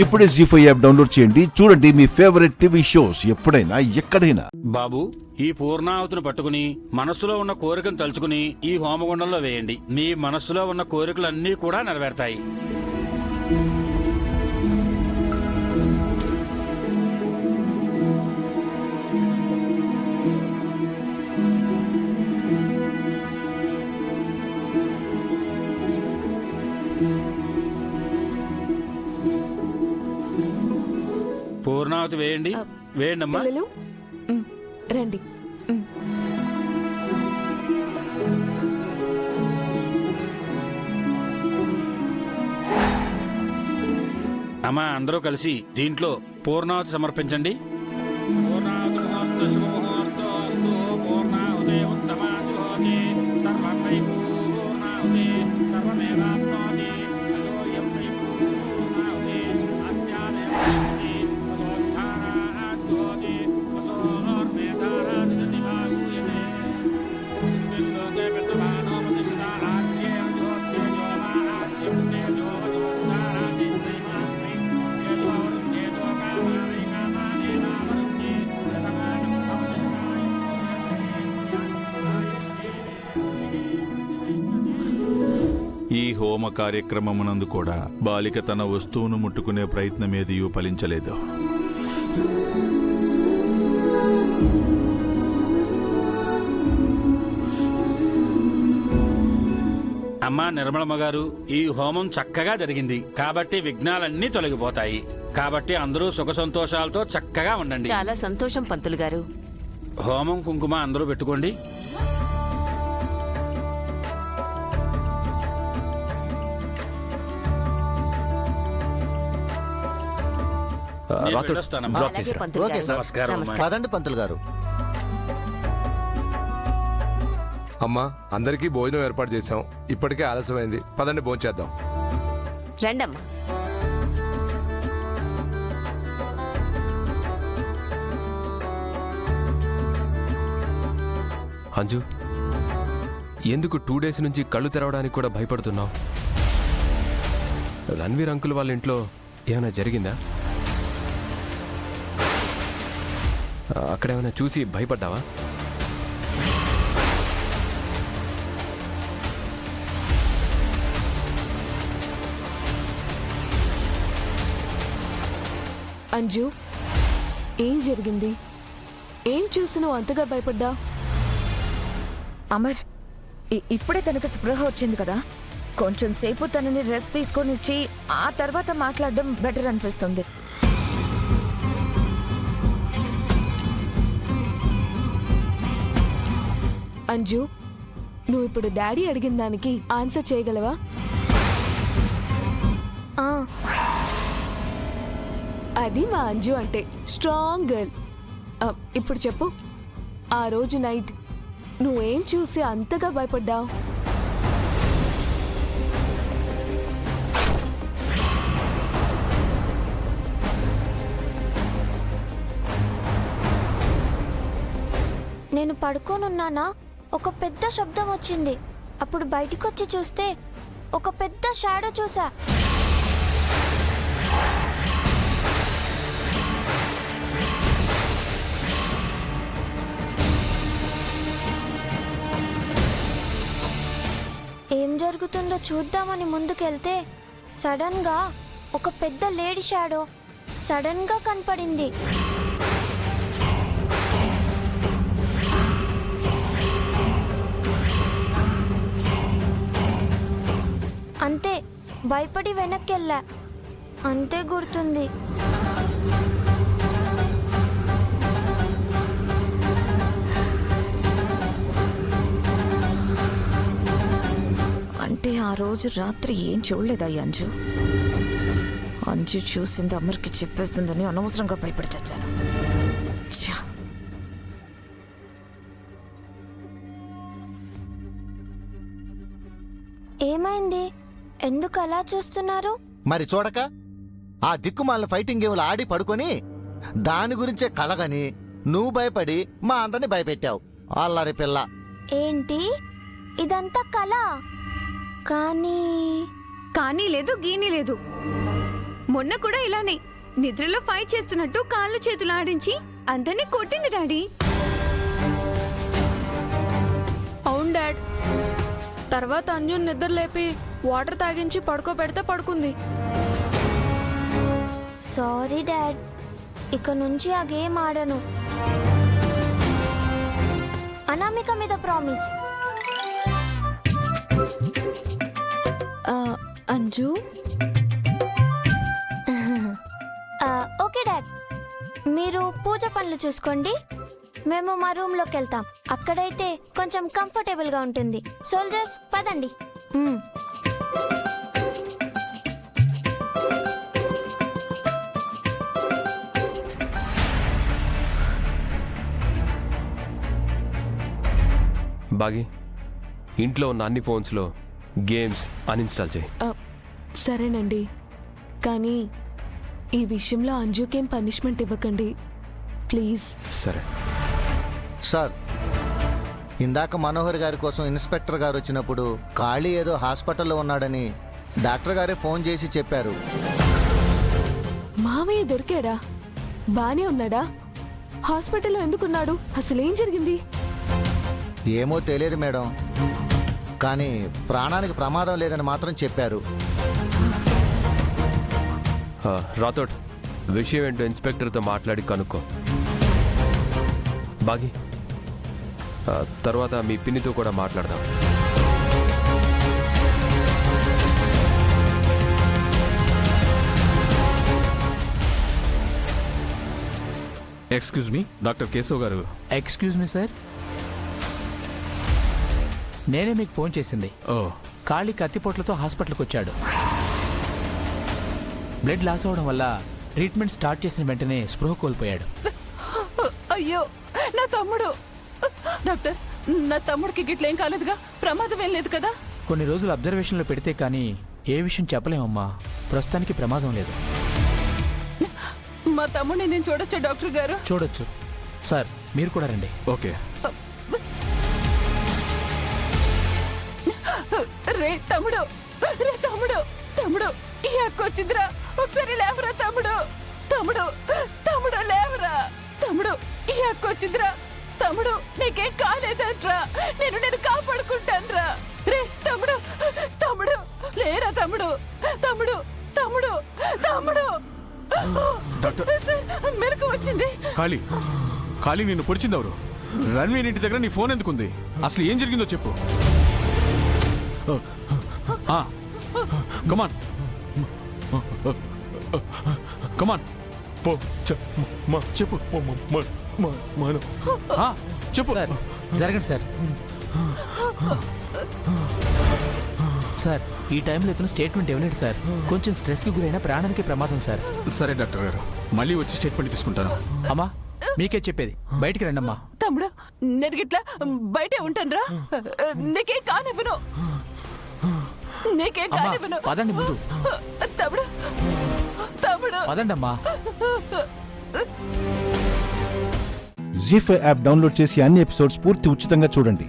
ఇప్పుడే జీ5 app download చేయండి. చూడండి మీ ఫేవరెట్ టీవీ షోస్ ఎప్పుడైనా ఎక్కడైనా. బాబు, ఈ పూర్ణాహుతిని పట్టుకుని మనస్సులో ఉన్న కోరికను తలుచుకుని ఈ హోమగుండంలో వేయండి. మీ మనస్సులో ఉన్న కోరికలన్నీ కూడా నెరవేరుతాయి. పూర్ణాహుతి వేయండి. వేయండి అమ్మా. రండి. అమ్మా, అందరూ కలిసి దీంట్లో పూర్ణాహుతి సమర్పించండి. పూర్ణాహుతి ముహూర్త శుభ ముహూర్తోస్తు. పూర్ణాహుతే ఉత్తమాహుతి. సర్వం వై పూర్ణాహుతి సర్వమేవాప్నోతి. అయోయం వై పూర్ణాహుతి అస్యాదేవ స్తుతి. వసోద్ధారాద్యోతి వసోర్మేధారాదితి వాగూయతే. బిల్లోకే పెద్దమానో ప్రతిష్ఠితా ఆజ్యేన జ్యోత్తే జోమా ఆజ్యం తేజో వసోద్ధారాది దైవాస్మై తేజో వరుణ్ణే లోకామానై కామానేనా వరుణ్ణే శతమానం భవతి ఈ హోమ కార్యక్రమమునందు కూడా బాలిక తన వస్తువును ముట్టుకునే ప్రయత్నమేదియూ ఫలించలేదు. అమ్మా నిర్మలమ్మ గారు, ఈ హోమం చక్కగా జరిగింది కాబట్టి విఘ్నాలన్నీ తొలగిపోతాయి. కాబట్టి అందరూ సుఖ సంతోషాలతో చక్కగా ఉండండి. చాలా సంతోషం పంతులు గారు. హోమం కుంకుమ అందరూ పెట్టుకోండి. నేను వెళ్ళొస్తానమ్మా. అలాగే పంతులు ఓకే గారు. సార్. నమస్కారం అమ్మా. నమస్కారం. పదండి పంతులు గారు. అమ్మా, అందరికీ భోజనం ఏర్పాటు చేశాం. ఇప్పటికే ఆలస్యమైంది, పదండి భోంచేద్దాం. రండమ్మా. అంజు, ఎందుకు 2 డేస్ నుంచి కళ్ళు తెరవడానికి కూడా భయపడుతున్నావు? రణ్వీర్ అంకుల్ వాళ్ళ ఇంట్లో ఏమైనా జరిగిందా? అక్కడేమైనా చూసి భయపడ్డావా? అంజు, ఏం జరిగింది? ఏం చూసి నువ్వు అంతగా భయపడ్డా? అమర్, ఇప్పుడే తనకు స్పృహ వచ్చింది కదా, కొంచెం సేపు తనని రెస్ట్ తీసుకొని ఇచ్చి ఆ తర్వాత మాట్లాడడం బెటర్ అనిపిస్తుంది. అంజు, నువ్వు ఇప్పుడు డాడీ అడిగిన దానికి ఆన్సర్ చేయగలవా? అది మా అంజు అంటే, స్ట్రాంగ్ గర్ల్. ఇప్పుడు చెప్పు, ఆ రోజు నైట్ నువ్వేం చూసి అంతగా భయపడ్డావు? నేను పడుకోనున్నానా, ఒక పెద్ద శబ్దం వచ్చింది. అప్పుడు బయటికొచ్చి చూస్తే ఒక పెద్ద షాడో చూసా. ఏం జరుగుతుందో చూద్దామని ముందుకెళ్తే సడన్ గా ఒక పెద్ద లేడీ షాడో సడన్ గా కనపడింది. అంతే, భయపడి వెనక్కెళ్ళా. అంతే గుర్తుంది. అంటే ఆ రోజు రాత్రి ఏం చూడలేదా అంజు? అంజు చూసింది అమర్కి చెప్పేస్తుందని అనవసరంగా భయపడి చచ్చాను. ఛా! ఏమైంది? ఎందుకు అలా చూస్తున్నారు? మరి చూడక ఆ దిక్కుమాలిన ఫైటింగ్ గేమ్లు ఆడి పడుకొని దాని గురించే కలగని నువ్వు భయపడి మా అందరిని భయపెట్టావు. అల్లరి పిల్ల. ఏంటి ఇదంతా కళ? కానీ కానీ లేదు, గీనీ లేదు. మొన్న కూడా ఇలానే నిద్రలో ఫైట్ చేస్తున్నట్టు కాళ్ళు చేతులు ఆడించి అందరినీ కొట్టింది డాడీ. అవును డాడ్. తర్వాత అంజున్ నిద్ర లేపి వాటర్ తాగించి పడుకోబెడితే పడుకుంది. సారీ డాడ్, ఇక నుంచి ఆ గేమ్ ఆడను. అనామిక మీద ప్రామిస్. అంజు ఓకే డాడ్, మీరు పూజ పనులు చూసుకోండి. మేము మా రూమ్లోకి వెళ్తాం. అక్కడైతే కొంచెం కంఫర్టబుల్గా ఉంటుంది. సోల్జర్స్ పదండి. బాగి, ఇంట్లో ఉన్న అన్ని ఫోన్స్లో గేమ్స్ అన్ఇన్స్టాల్ చేయి. సరేనండి, కానీ ఈ విషయంలో అంజుకేం పనిష్మెంట్ ఇవ్వకండి ప్లీజ్. సరే సార్, ఇందాక మనోహర్ గారి కోసం ఇన్స్పెక్టర్ గారు వచ్చినప్పుడు ఖాళీ ఏదో హాస్పిటల్లో ఉన్నాడని డాక్టర్ గారే ఫోన్ చేసి చెప్పారు. మావయ్య దొరికాడా? బానే ఉన్నాడా? హాస్పిటల్లో ఎందుకున్నాడు? అసలేం జరిగింది? ఏమో తెలియదు మేడం, కానీ ప్రాణానికి ప్రమాదం లేదని మాత్రం చెప్పారు. రాథోడ్, విషయం ఏంటో ఇన్స్పెక్టర్తో మాట్లాడి కనుక్కో. బాగి, తర్వాత మీ పిన్నితో కూడా మాట్లాడదాం. ఎక్స్క్యూజ్ మీ, డాక్టర్ కేశవ్ గారు. ఎక్స్క్యూజ్ మీ సార్, నేనే మీకు ఫోన్ చేసింది. ఓ, ఖాళీ కత్తిపోట్లతో హాస్పిటల్కి వచ్చాడు. బ్లడ్ లాస్ అవడం వల్ల ట్రీట్మెంట్ స్టార్ట్ చేసిన వెంటనే స్పృహ కోల్పోయాడు. అయ్యో నా తమ్ముడు. డాక్టర్, నా తమ్ముడికి గిట్లేం కాలేదుగా? ప్రమాదం ఏం లేదు కదా? కొన్ని రోజులు అబ్జర్వేషన్లో పెడితే కానీ ఏ విషయం చెప్పలేమమ్మా. ప్రస్తుతానికి ప్రమాదం లేదు. మా తమ్ముడిని నేను చూడొచ్చా డాక్టర్ గారు? చూడొచ్చు సార్, మీరు కూడా రండి. ఓకే. రే తమ్ముడు, రే తమ్ముడు, తమ్ముడు ఈ అక్క వచ్చిందిరా. ఒకసారి లేవరా తమ్ముడు, తమ్ముడు, తమ్ముడు లేవరా తమ్ముడు. ఈ అక్క వచ్చిందిరా. తమ్ముడు నీకేం కాలేదంట్రా. నేను కాపాడుకుంటానురా. రే తమ్ముడు, తమ్ముడు లేరా తమ్ముడు, తమ్ముడు, తమ్ముడు, తమ్ముడు. మెలకు వచ్చింది. ఖాళీ నిన్ను పొడిచిందెవరు? రణ్వీర్ ఇంటి దగ్గర నీ ఫోన్ ఎందుకుంది? అసలు ఏం జరిగిందో చెప్పు. కమాన్ కమాన్, చెప్పు చెప్పు. సార్ జరగండి సార్. సార్, ఈ టైంలో ఇతను స్టేట్మెంట్ ఇవ్వలేడు సార్. కొంచెం స్ట్రెస్కి గురైన ప్రాణానికి ప్రమాదం సార్. సరే డాక్టర్ గారు, మళ్ళీ వచ్చి స్టేట్మెంట్ తీసుకుంటాను. అమ్మా, మీకే చెప్పేది, బయటికి రండి అమ్మా. తమ్ముడు, నేను గిట్లా బయటే ఉంటానురా. నీకేం కానివ్వను, నీకేం కానివ్వను. పదండి ముందు. తమ్ముడు, తమ్ముడు పదండి అమ్మా. జీ5 యాప్ డౌన్లోడ్ చేసి అన్ని ఎపిసోడ్స్ పూర్తి ఉచితంగా చూడండి.